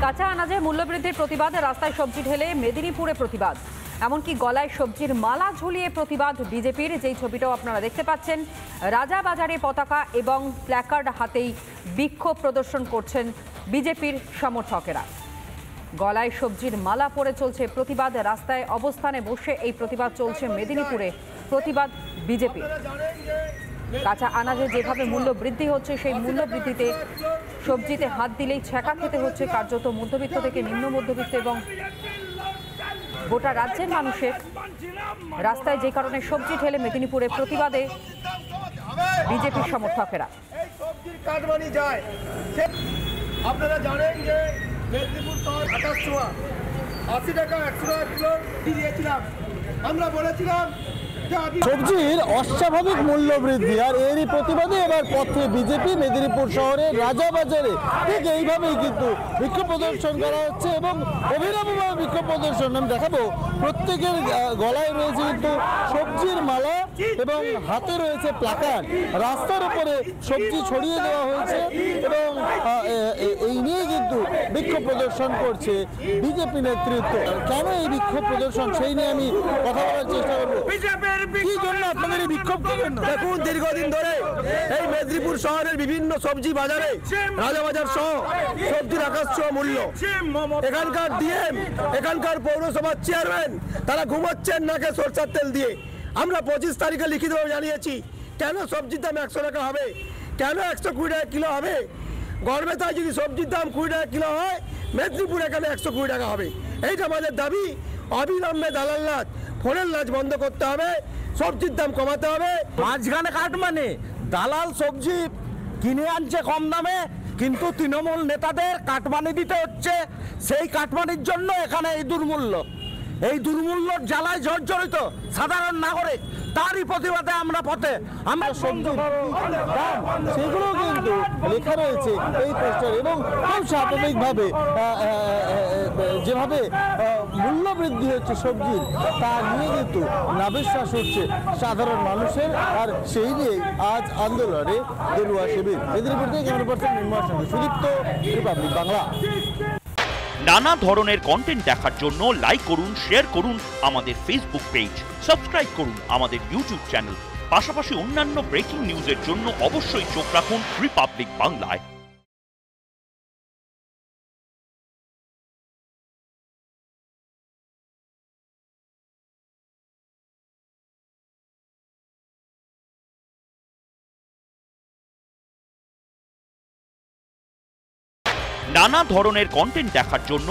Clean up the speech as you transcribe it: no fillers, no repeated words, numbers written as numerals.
কাঁচা আনাজের মূল্যবৃদ্ধির প্রতিবাদে রাস্তায় সবজি ঢেলে মেদিনীপুরে প্রতিবাদ, এমনকি গলায় সবজির মালা ঝুলিয়ে প্রতিবাদ বিজেপির। যেই ছবিটাও আপনারা দেখতে পাচ্ছেন, রাজাবাজারে পতাকা এবং প্ল্যাকার্ড হাতেই বিক্ষোভ প্রদর্শন করছেন বিজেপির সমর্থকেরা। গলায় সবজির মালা পরে চলছে প্রতিবাদ, রাস্তায় অবস্থানে বসে এই প্রতিবাদ চলছে মেদিনীপুরে। প্রতিবাদ বিজেপি। কাঁচা আনাজে যেভাবে মূল্য বৃদ্ধি হচ্ছে, সেই মূল্য বৃদ্ধিতে সবজিতে হাত দিলেই ছ্যাঁকা খেতে হচ্ছে কার্যত মধ্যবিত্ত থেকে নিম্ন মধ্যবিত্ত এবং গোটা রাজ্যের মানুষের। রাস্তায় যে কারণে সবজি ঠেলে মেদিনীপুরে প্রতিবাদে বিজেপির সমর্থকেরা। আপনারা জানেন যে মেদিনীপুর শহর 80 টাকা 100 টাকা কিলো দিয়েছিলাম। আমরা বলেছিলাম সবজির অস্বাভাবিক মূল্য বৃদ্ধি, আর এরই প্রতিবাদে এবার পথে বিজেপি মেদিনীপুর শহরের রাজাবাজারে ঠিক এইভাবেই কিন্তু বিক্ষোভ প্রদর্শন করা হচ্ছে এবং অভিনবভাবে বিক্ষোভ প্রদর্শন আমি দেখাবো। প্রত্যেকের গলায় রয়েছে কিন্তু সবজির মালা এবং হাতে রয়েছে প্ল্যাকার্ড। রাস্তার উপরে সবজি ছড়িয়ে দেওয়া হয়েছে এবং এই নিয়ে কিন্তু বিক্ষোভ প্রদর্শন করছে বিজেপি নেতৃত্ব। কেন এই বিক্ষোভ প্রদর্শন সেই নিয়ে আমি কথা বলার চেষ্টা করবো। কি জন্য আপনাদের এই বিক্ষোভ? দেখুন, দীর্ঘদিন ধরে এই মেদিনীপুর শহরের বিভিন্ন সবজি বাজারে, রাজাবাজার সহ সবজির আকাশছোঁয়া মূল্য। এখানকার ডিএম, এখানকার পৌরসভার চেয়ারম্যান তারা ঘুমাচ্ছেন নাকে সরষের তেল দিয়ে। আমরা 25 তারিখে লিখিতভাবে জানিয়েছি কেন সবজির দাম 100 টাকা হবে, কেন 120 টাকা কিলো হবে। গড়বেতায় যদি সবজির দাম 20 টাকা কিলো হয়, মেদিনীপুর এখানে 120 টাকা হবে। এইটা আমাদের দাবি। অবিলম্বে দালাল রাজ, ফোনের রাজ বন্ধ করতে হবে, সবজির দাম কমাতে হবে। মাঝখানে কাটমানি দালাল সবজি কিনে আনছে কম দামে, কিন্তু তৃণমূল নেতাদের কাটমানি দিতে হচ্ছে। সেই কাটমানির জন্য এখানে এই দুর্মূল্য, এই দুর্মূল্যর জ্বালায় জর্জরিত সাধারণ নাগরিক। তারই প্রতিবাদে আমরা পথে। আমরা সবজির দাম সেগুলো কিন্তু লেখা রয়েছে এই পোস্টার এবং খুব স্বাভাবিকভাবে যেভাবে মূল্য বৃদ্ধি হচ্ছে সবজির, তা নিয়ে কিন্তু নাবিশ্বাস হচ্ছে সাধারণ মানুষের। আর সেই নিয়ে আজ আন্দোলনে গেরুয়া শিবির। মেদিনীপুর থেকে ক্যামেরা পার্সন নির্মল সঙ্গে সুদীপ্ত, রিপাবলিক বাংলা। নানা ধরনের কন্টেন্ট দেখার জন্য লাইক করুন, শেয়ার করুন আমাদের ফেসবুক পেজ, সাবস্ক্রাইব করুন আমাদের ইউটিউব চ্যানেল। পাশাপাশি অন্যান্য ব্রেকিং নিউজের জন্য অবশ্যই চোখ রাখুন রিপাবলিক বাংলায়। নানা ধরনের কন্টেন্ট দেখার জন্য